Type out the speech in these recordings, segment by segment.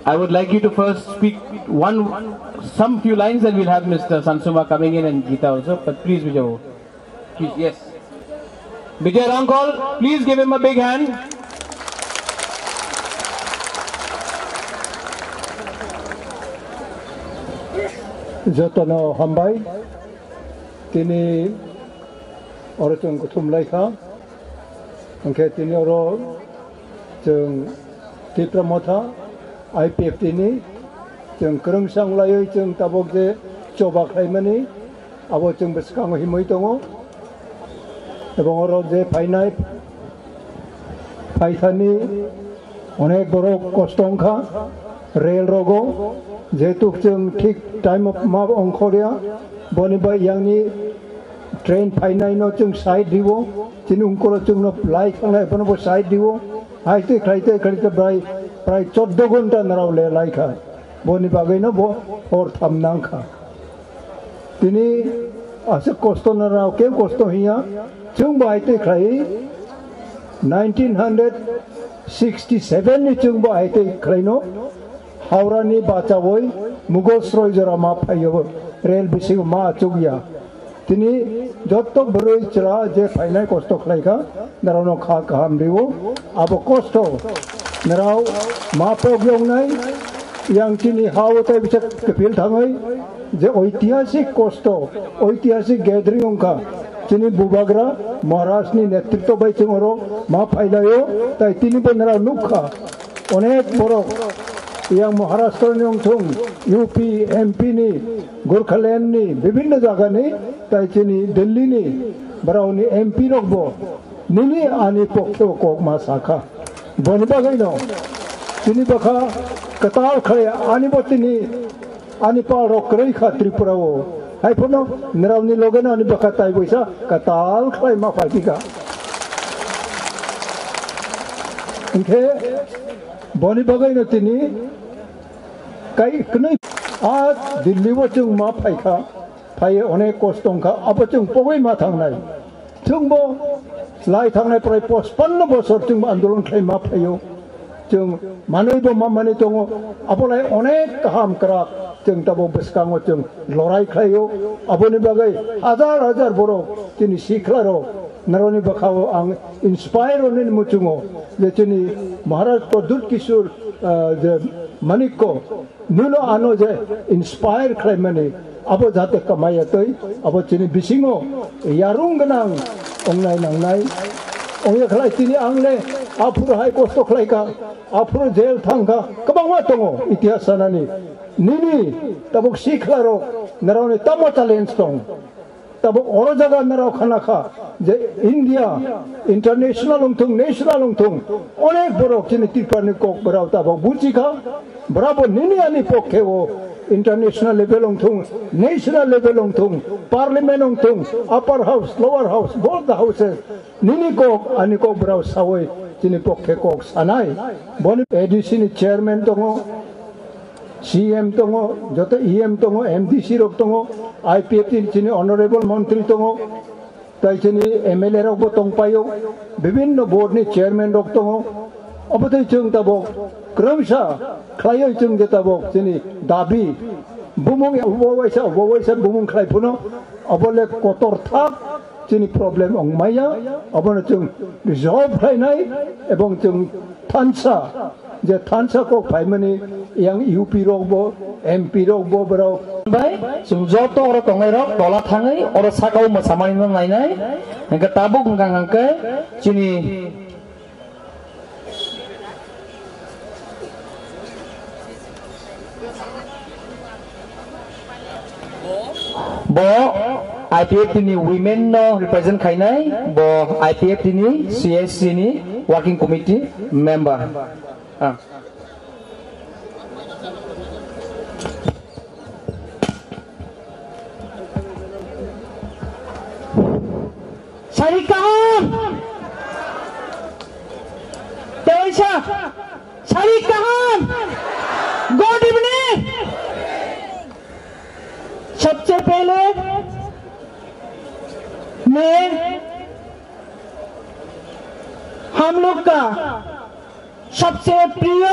I would like you to first speak some few lines, and we'll have Mr. Sansuma coming in and Geeta also. But please, Vijay, please, yes. Vijay Rangkol, please give him a big hand. Jotono Hambai, Tini Oratung Kutumlaika, okay, Tini Oro, Jung Tipramota, IPF Tini, Jung Kurung Sang Layo, Jung Tabok Chobak Haimani, Abo Jung Beskang Himoitongo, the Bongoro de Painai, Paithani, Onek Borok Kostonka, Rail Rogo, Zetuk Jung Tik Time of Map on Korea, Boniba Yangi, Train Painai no Jung Side Divo, Tinungkoro Jung of Light on a Bonobo Side Divo, I take Bright Chodogunta Narawle like her, Boniba Venobo or Tamnanka. Tini as a Costonara, Costo here, Chung by take 1967 Chung by take Krano. Haurani Bachavoy, Mugos Rojarama Payo, Rail Bishing Ma Chugia. Tini Jotto Bruichra, Jeff Haina Costo Klaka, Narano Kakam Divo, Abocosto, Narao, Mapo Yongnai, Yang Tini Hawata Kapil Tangai, the Oitiasic Costo, Oitiasic Gathering Unka, Tini Bubagra, Marasni, Netrito by Chimoro, Mapailayo, Taitini Benara Nuka, Onet Borok. Yang Maharashtra ni tung UP MP ni Gorkhaland ni विभिन्न जगह ni ताइचनी Delhi ni बराउनी MP रोकबो निनी आने पोक्तो Coke मासाका बनबा गई no तिनी बखा कताल खड़े आने बोतिनी आने पार रोक रही खा त्रिपुरा वो हाय पुनो निरावनी लोगे ना आने बखा ताई वैसा कताल खड़े मा फाइटी का इनके बोनी बगई न तिनी कई कने आज दिल्ली वो चुंग मा फाइका फाइ अनेक कष्टों का अब चुंग पोगई मा थांगनाय चुंग बो लाई थांगनाय प्राय 55 बছর चुंग आंदोलन खाइ मा फाइयो चुंग मानै बो मा माने दङ अबलाय अनेक काम करा चुंग तबो बसकांगो चुंग लड़ाई खाइयो अबनि बागै हजार हजार बरो तिनि सिखलारो नरनि बखाव आं इंस्पायर होने मुचुंगो जेचनि महाराज प्रदुत किशोर जे मनिको नुनो आनो जे इंस्पायर खाइमाने अब जाते कमायतै अब चिनि बिसिङो यारुं गनां अंनाय नांनाय अंगे खलाय तिनि आंले आफुर हाय कष्ट खलायका आफुर जेल थांगा गोबां दङ इतिहास सानानि निनि तबक सिखलारो नरावनि तमो चेलेन्ज दं तब और जगह नराव खानाखा जे इंडिया इंटरनेशनल उंथुं नेशनल उंथुं अनेक बरक चिनि तिरपानि कोक बराव तब बुजिखा बराबर निनि आनि पक्षे वो इंटरनेशनल लेवल उंथुं नेशनल लेवल उंथुं पार्लियामेंट उंथुं upper house lower house both the houses निनि कोक आनि कोक बराव सावै चिनि पक्षे कोक सानाय बनि एडिसिनि चेयरमैन दङ CM tongo, jote EM tongo, MDC rok tongo, IPF chini honorable मंत्री tongo, tai chini MLA rok bo tong payo, विभिन्न board ni chairman rok tongo, अब तो चुंग तबो क्रमशः खायो चुंग जे तबो चीनी दाबी बुमुंग वो वैसा बुमुंग खाई पुनो अब ले कोतर था चीनी प्रॉब्लम अंगमाया अब न चुंग रिजॉल्व खाई नहीं एवं चुंग थांसा जे थांसा को खाई मनी yang UP रोगबो MP रोगबो बरो भाई सुंजो तो और तंगे रोग तोला थांगे और साकाउ मसामानी न नाइनाय हंगे ताबो गंगां हंगे चीनी बो IPF ni women no represent खाइनाय बो IPF ni CSC ni working committee member Sarikahan, Teresa, Sarikahan, good evening. सबसे पहले मैं हम लोग का सबसे प्रिय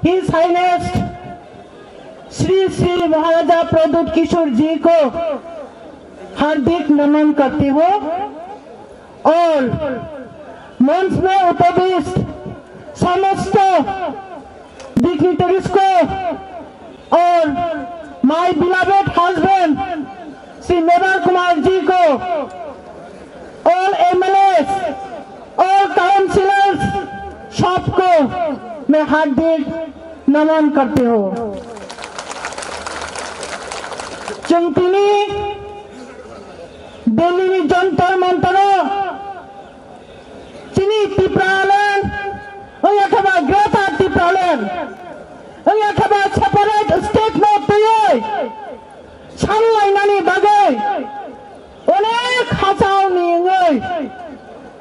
हिज हाइनेस श्री श्री महाराजा प्रद्युत किशोर जी को हार्दिक नमन करती हूँ और मंच में उपविष्ट समस्त डिग्निटरीज को और my beloved husband Shri Mewar Kumar ji को, ऑल एमएलएस, ऑल काउंसिलर्स सबको मैं हार्दिक नमन करती हूँ। चिंतिनी दिल्ली जंतर मंतर चिनी टिप्रालन अथवा ग्रेटा टिप्रालन अथवा सेपारेट स्टेट में तुये सानलायनायनि बागै अनेक हाजावनि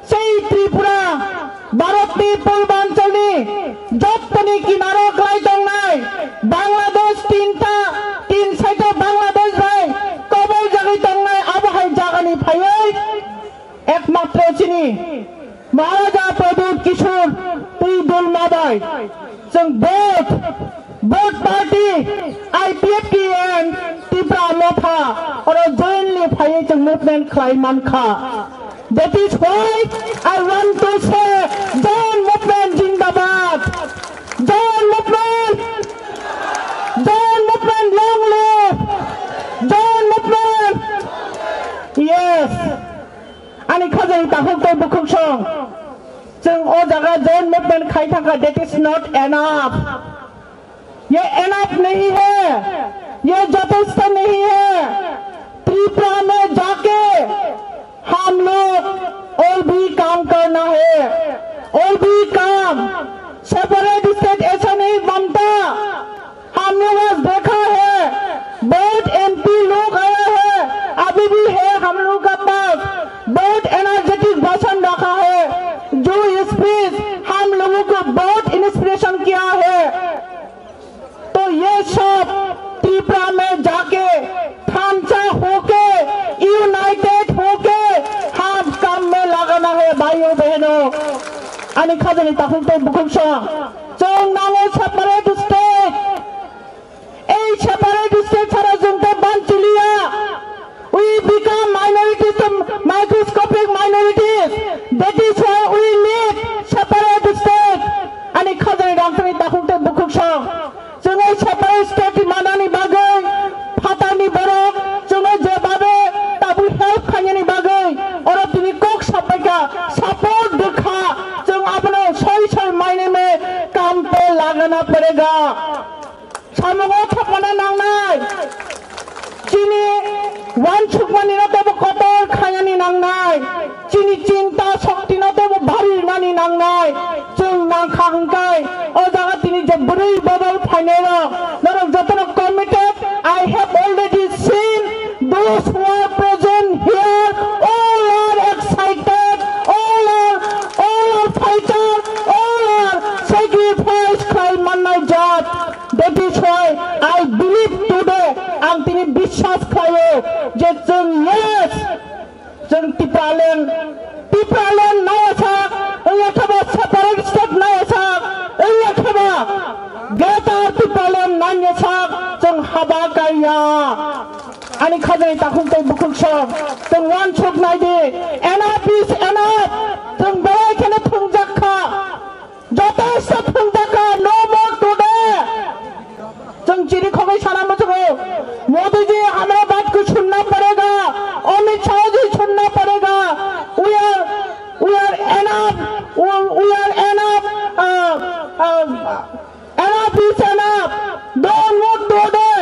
सेई त्रिपुरा भारतनि पूर्वांचलनि जत्तनि किनाराव ग्लायदंनाय बांग्लादेश तीन साइडआव बांग्लादेश भाई कबल जागै दंनाय आबहाय जागानि फायै एकमात्र चिनि महाराजा प्रद्युत किशोर तुइदुल माबाय जों both party IPF की and Tripura Mopa और jointly फाइट जों movement खालायमान खा। That is why I want to say Joint movement जिंदाबाद, Joint movement long live, Joint movement yes। आनी खाजों ताहुक तो बुकुक सं जों ओ जगह Joint movement खाई थाका that is not enough। ये एनफ नहीं है, ये यथेष्ट नहीं है। त्रिपुरा में जाके हम लोग और भी काम करना है, और भी काम। सेपरेट स्टेट ऐसा नहीं बनता। हमने बस देखा है बहुत एमपी लोग आया है, अभी भी है हम लोग का पास बहुत एनर्जेटिक भाषण रखा है, जो स्पीच हम लोगों को बहुत इंस्पिरेशन किया है। तो ये सब त्रिपुरा में जाके ढांचा होके यूनाइटेड होके हम काम में लगाना है भाइयों बहनों। आनी खाजनी ताकुल तो बुकुमसा जों नांगो separate state A separate state छाड़ा जों तो बांचिलिया we become minorities to microscopic minorities, that is why we need separate state। आनी खाजनी रांगनी ताकुल तो बुकुमसा जोङो सेपारेट स्टेट मानानि बागै फाटानि बरक जोङो जेबाबे ताबु हेल्प खायनि बागै और तिनि कोक सपाइका सपोर्ट दिखा जों अपने सही मायने में काम पे लगाना पड़ेगा। सामगो थपना नांनाय चिनी वन छुकमानि नतेबो कतल खायनि नांनाय चिनी चिंता शक्ति नतेबो भारी नानि नांनाय जों नांखा हंकाय ओ जागा तिनि जे बुरै बदल फाइनेरो नरक जतन committed। I have already seen those who are present here, all are excited, all are fighters, all are sacrifice cry manai jat। That is why I believe today ang tini বিশ্বাস খাयो যে जों yes जों टिप्रालेन नायसा अथवा separate state Naysa अथवा greater Tipraland Naysa जों हाबा गाया। आनी खाजै ताकुम तो बुकुक सं जों वान छुक नायदि एनाफ इज एनाफ जों बेरायखेने थंजाखा जथेष्ट थंजाखा नो मोर टुडे। जों चिरी खगै सारा मजगो मोदी जी हमारा बात को सुनना पड़ेगा, अमित शाह जी सुनना पड़ेगा। We are enough, enough is enough, don't want today।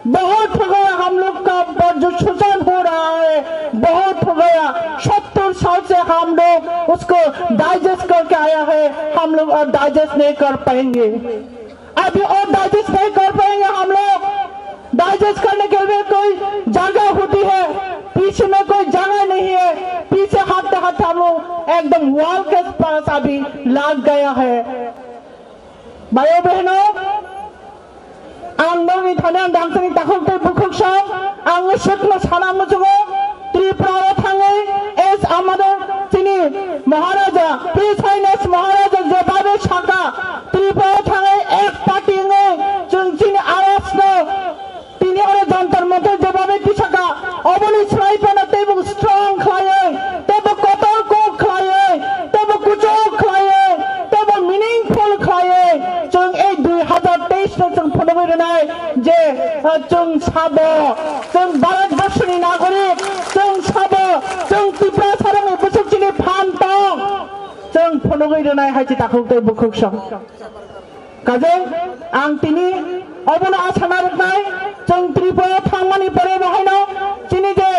बहुत हो गया हम लोग का जो शोषण हो रहा है, बहुत हो गया। 70 साल से हम लोग उसको डाइजेस्ट करके आया है, हम लोग और डाइजेस्ट नहीं कर पाएंगे, अभी और डाइजेस्ट नहीं कर पाएंगे। हम लोग डाइजेस्ट करने के लिए कोई जगह होती है, पीछे में कोई जगह नहीं है, पीछे हाथ हम लोग एकदम वॉल के पास अभी लग गया है। भाइयों बहनों आं नोंनि थानायाव दांसनि ताखुलखौ बुखुकसं आङो सिखनो साना मुजुगो त्रिपुरा थाङै एस आमादो जोंनि महाराज जों साबो जों भारत बर्षनि नागरिक जों साबो जों त्रिपुरा सारंनि बुसुकथिनि फान दं जों फनगै रोनाय हायथि दाखौतै बुखुकसं काजों आं तिनि अबनो आसा नारनाय जों त्रिपुरा थांमानि परे बहायनो तिनि जे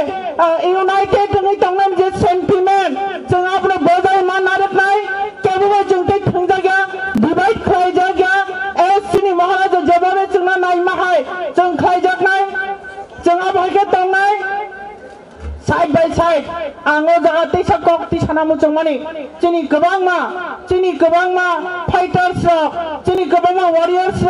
इउनाइटेड जोंनि तंनाम जे सेंटिमेंट जों आपनो बजाय मा नारनाय केबो जों ते थंजाग्या डिवाइड खालायजाग्या एस तिनि महाराज जेबारे जोंना नाय माहाय जों खालायजागनाय जों आबहायके तंनाय साइड बाय साइड आङो जागा तेसा कक तिसाना मुचों मानि जोंनि गोबां मा फाइटार्स जोंनि गोबां मा वारियर्स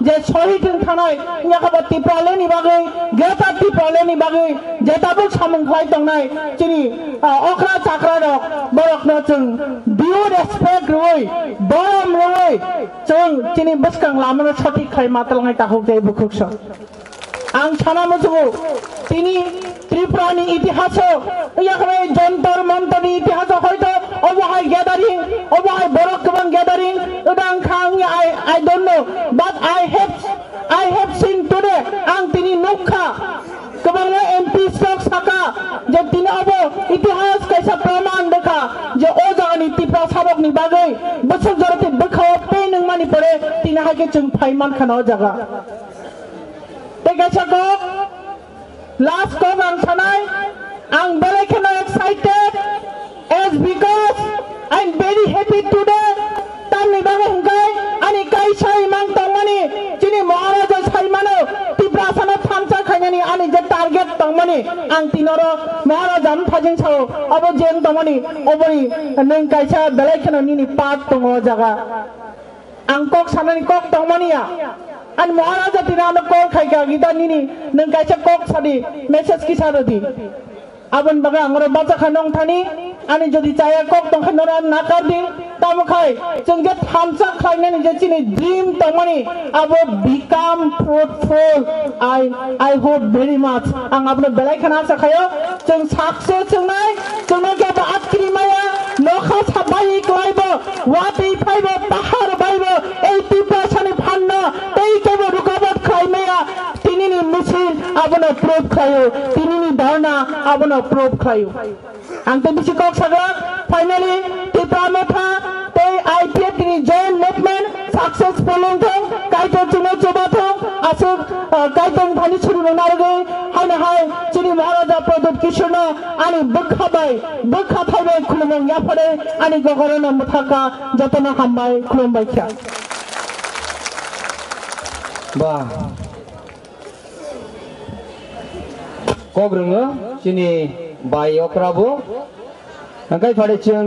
जे शहीद थानाय याखाबा तिप्रालेनि बागै गेटा तिप्रालेनि बागै जेताबो सामंखाय दंनाय जोंनि अख्रा चाक्रा दक बरकनो जों डिउ रेसपेक्ट रुय बरम रुय जों जोंनि बसकां लामनो सटिक खाय मातलङै ताखौ दे बुखुकस आं साना मुचुगु तिनि त्रिपुरानि इतिहास याखबाय जन्तर मन्तरनि इतिहास हयतो अबहाय गैदारिं अबहाय बरक गोबां गैदारिं उदां खां I don't know but I have seen today आं तिनि नुखा गोबां एमपी स्टक साका जे तिनि अब इतिहास कैसा प्रमाण देखा जे ओ जागानि त्रिपुरा साबकनि बागै बोसोर जरते बखाव पे नंमानि परे तिनि हाके जों फाइमान खाना जागा Last call on tonight, I'm very excited as because I'm very happy today. Tamni baga hungkai, ani kai sai mang tongmani, chini Maharaja sai mano, tiprasana thamsa khayani ani je target tongmani, ang tinoro Maharaja thajing sao, abo jen tongmani, obori neng kai sa belai kena nini part tongo jaga, ang kok sanani kok tongmani ya. And Maharaja tinano call kaiga gita nini nang kaisa kok sadi message ki sarodi abon baga angro bacha khanong thani ani jodi chaya kok tong khanora nakardi tamukhai jengge thamsa khaine je chini dream tongmani abo become fruitful I hope very much ang apno belai khana sakhayo jeng success jengnai jengno ke ba atkri maya lokha sabai klaibo wati phaibo pahar baibo ei tipasani phanna tei kebo rukabat khaimaya tinini misil abono proof khayo tinini dharna abono proof khayo ang te bisi kok saga finally tipra motha tei IPF tini joint movement successful thong kaito chuno choba thong asuk kaitong thani churu narge haina hai chini Maharaja Pradut Kishna ani bukha thaibai khulumong ya pare ani gogorona muthaka jatona hambai khulumbai kya ba kogrungo chini bai okrabo angkai phade cheng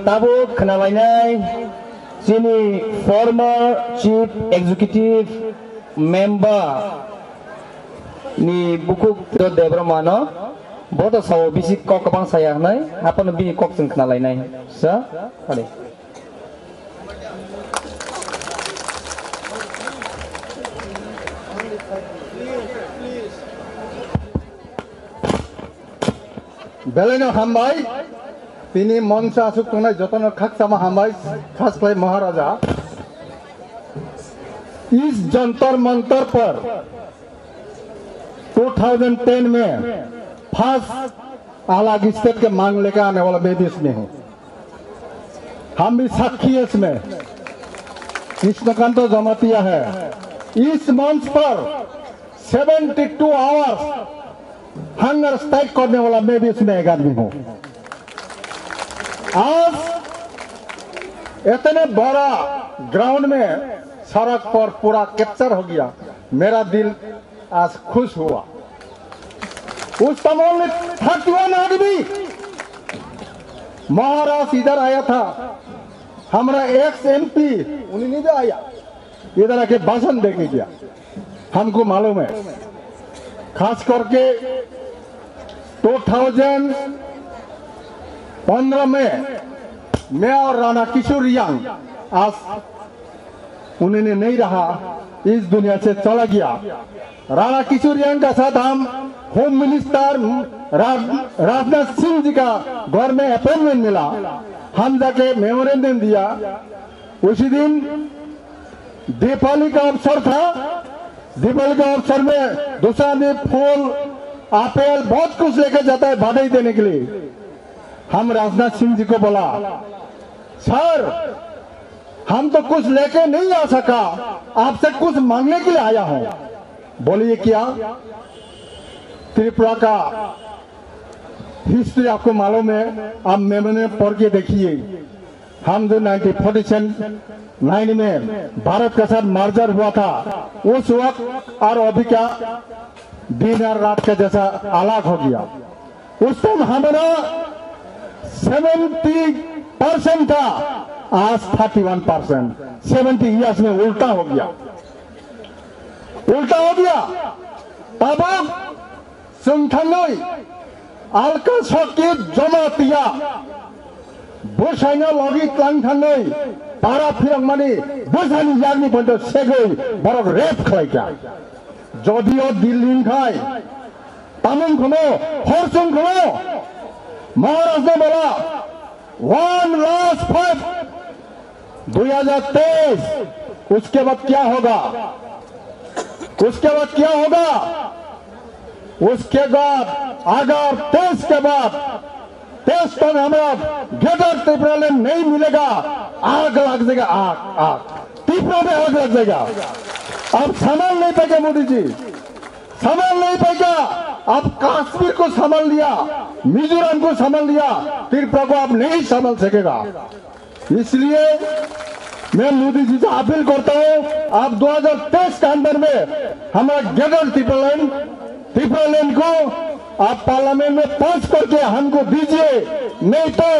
tabu khanabainai chini former chief executive member ni bukuk debramano boto sawo bisi kok kabang sayangnai apano bi kok jeng khnalainai sa phade Beleno hambai, tini monsa asuk tunai jotono khak sama hambai khas klai Maharaja. इस जंतर मंतर पर 2010 में first अलग state के मांग लेकर आने वाला मैं भी इसमें हूँ। हम भी साक्षी है इसमें। कृष्णकांत जमातिया है। इस मंच पर 72 आवर्स हंगर स्ट्राइक करने वाला मैं भी इसमें एक आदमी हूँ। आज इतने बड़ा ग्राउंड में सड़क पर पूरा कैप्चर हो गया, मेरा दिल आज खुश हुआ। उस समय में 31 आदमी महाराज इधर आया था, हमारा एक्स MP उन्हीं नहीं आया, इधर आके भाषण देके गया। हमको मालूम है, खास करके 2015 में मैं और राणा किशोर रियांग आज उन्होंने नहीं रहा, इस दुनिया से चला गया। राणा किशोर रियांग का साथ हम होम मिनिस्टर राजनाथ सिंह जी का घर में अपॉइंटमेंट मिला। हम जाके मेमोरेंडम दिया उसी दिन दीपावली का अवसर था। दीपावली के अवसर में दूसरा आदमी फूल, आपेल, बहुत कुछ लेकर जाता है बधाई देने के लिए। हम राजनाथ सिंह जी को बोला, सर हम तो कुछ लेके नहीं आ सका, आपसे कुछ मांगने के लिए आया हूं। बोलिए क्या? त्रिपुरा का हिस्ट्री आपको मालूम है, आप मैंने पढ़ के देखिए। हम जो 1947 में भारत के साथ मर्जर हुआ था, उस वक्त और अभी का दिन और रात का जैसा अलग हो गया। उस टाइम हमारा 70% था, आज 31%। 70 ईयर्स में उल्टा हो गया, उल्टा हो गया। तब सुनथांगई अलका शक्ति जमातिया बुसाइना लगी क्लांथांगई पारा फिरंग मानी बुसानी यागनी बंद सेगई बरक रेप खालायका जदियो दिल्ली खाय तामुं खनो हरसुं खनो महाराज ने बोला 1 लास्ट फाइट 2023। उसके बाद क्या होगा? उसके बाद क्या होगा? उसके बाद अगर 23 के बाद 23 तक हमारा ग्रेटर त्रिपुरा लैंड नहीं मिलेगा, आग लग जाएगा, आग आग त्रिपुरा में आग लग जाएगा। आप संभाल नहीं पाएगा मोदी जी, संभाल नहीं पाएगा। आप कश्मीर को संभाल लिया, मिजोरम को संभाल लिया, त्रिपुरा को आप नहीं संभाल सकेगा। इसलिए मैं मोदी जी से अपील करता हूं, आप 2023 के अंदर में हमारा ग्रेटर त्रिपुरा लैंड को आप पार्लियामेंट में पास करके हमको दीजिए, नहीं तो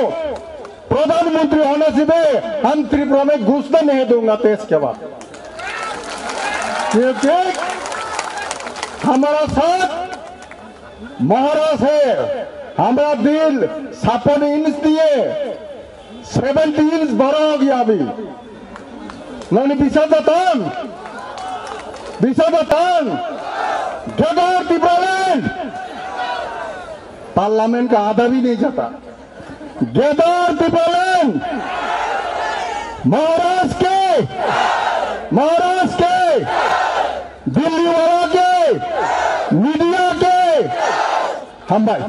प्रधानमंत्री होने से भी हम त्रिपुरा में घुसने नहीं दूंगा 23 के बाद। क्योंकि हमारा साथ महाराज है, हमारा दिल 56 इंच दिए 70 इंच बड़ा हो गया। अभी मैंने विशादतान ग्रेटर त्रिपुरा लैंड पार्लियामेंट का आधा भी नहीं जाता। ग्रेटर त्रिपुरा लैंड महाराष्ट्र के दिल्ली वाला के मीडिया के हम भाई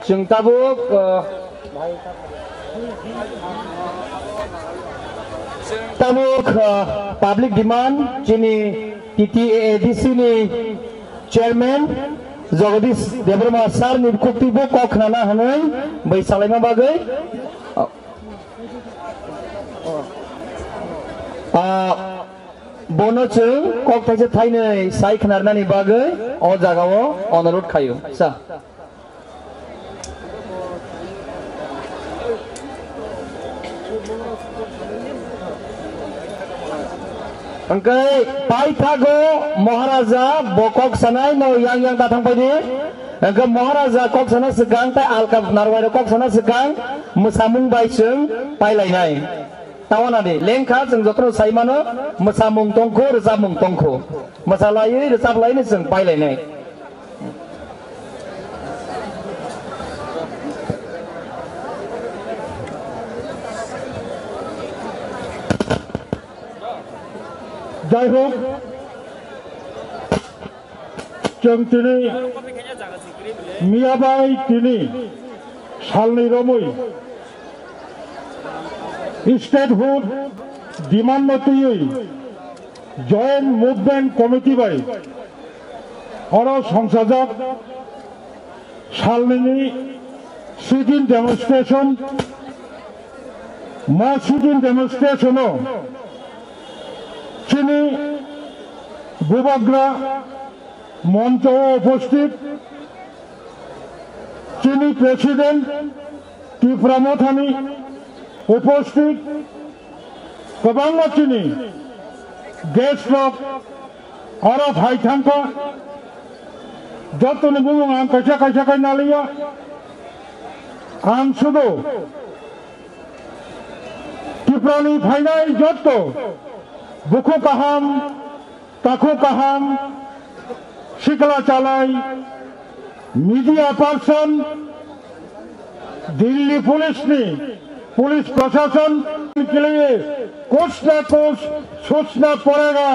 जों tabuk public demand jini TTADC ni chairman Jagadish Debrama sar ni kuktibo kok nana hanai bai salaima bagai bono chung kok taise thainai sai khnarna ni bagai o jagao onurod khayo sa Angkai pai thago Maharaja bokok sanai no yang datang padi angka Maharaja kok sana segang tai alka narwai kok sana segang musamung bai chung pai lainai tawana de lengkha jeng jotro saimano musamung tongkho rezamung tongkho masalai rezab lain jeng pai lainai যাই হোক जों दिनै मियाबाई তিনি सालनि रमै statehood demand मतेयै joint movement committee बाय हर संसाजक सालनि सिटिं डेमनस्ट्रेशन मा सिटिं डेमनस्ट्रेशनो चीनी भूभाग्रा मंच उपस्थित चीनी प्रेसिडेंट त्रिपुरा मथानी उपस्थित गोबां चीनी गेस्ट और भाई थांका जतने बुंग आं कैसा कैसा कहना लिया आं शुद्ध त्रिपुरानी फाइनाल जत बुखु कहम ताखु कहम शिकला चालाई मीडिया पर्सन दिल्ली पुलिस ने पुलिस प्रशासन के लिए कुछ न कुछ सोचना पड़ेगा,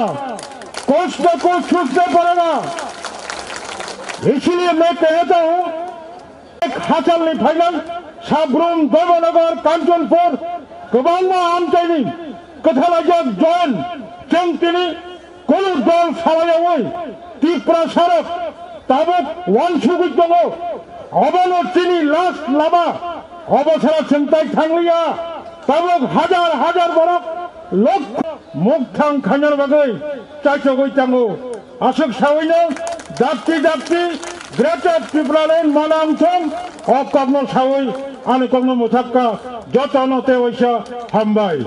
कुछ न कुछ सोचना पड़ेगा। इसलिए मैं कहता हूँ एक हासिल फाइनल साब्रुम देवनगर कांचनपुर गोबां आमचाइनि कथालाजक जयन जों दिनै कुनु दल सालायावै त्रिपुरा सारक ताबुक वानसुगै दङ अबानो तिनि लास्ट लामा अबसरा चिंताय थांलिया ताबुक हाजार हाजार बरक लक्ष मुक्तां खानर बागै चाइसगै तांगो आसक सावैनो जाति जाति ग्रेटर त्रिपुरालेन मानांथं अकग्न सावै आनि कग्न मुथाक्का जतनते वैसा हामबाय।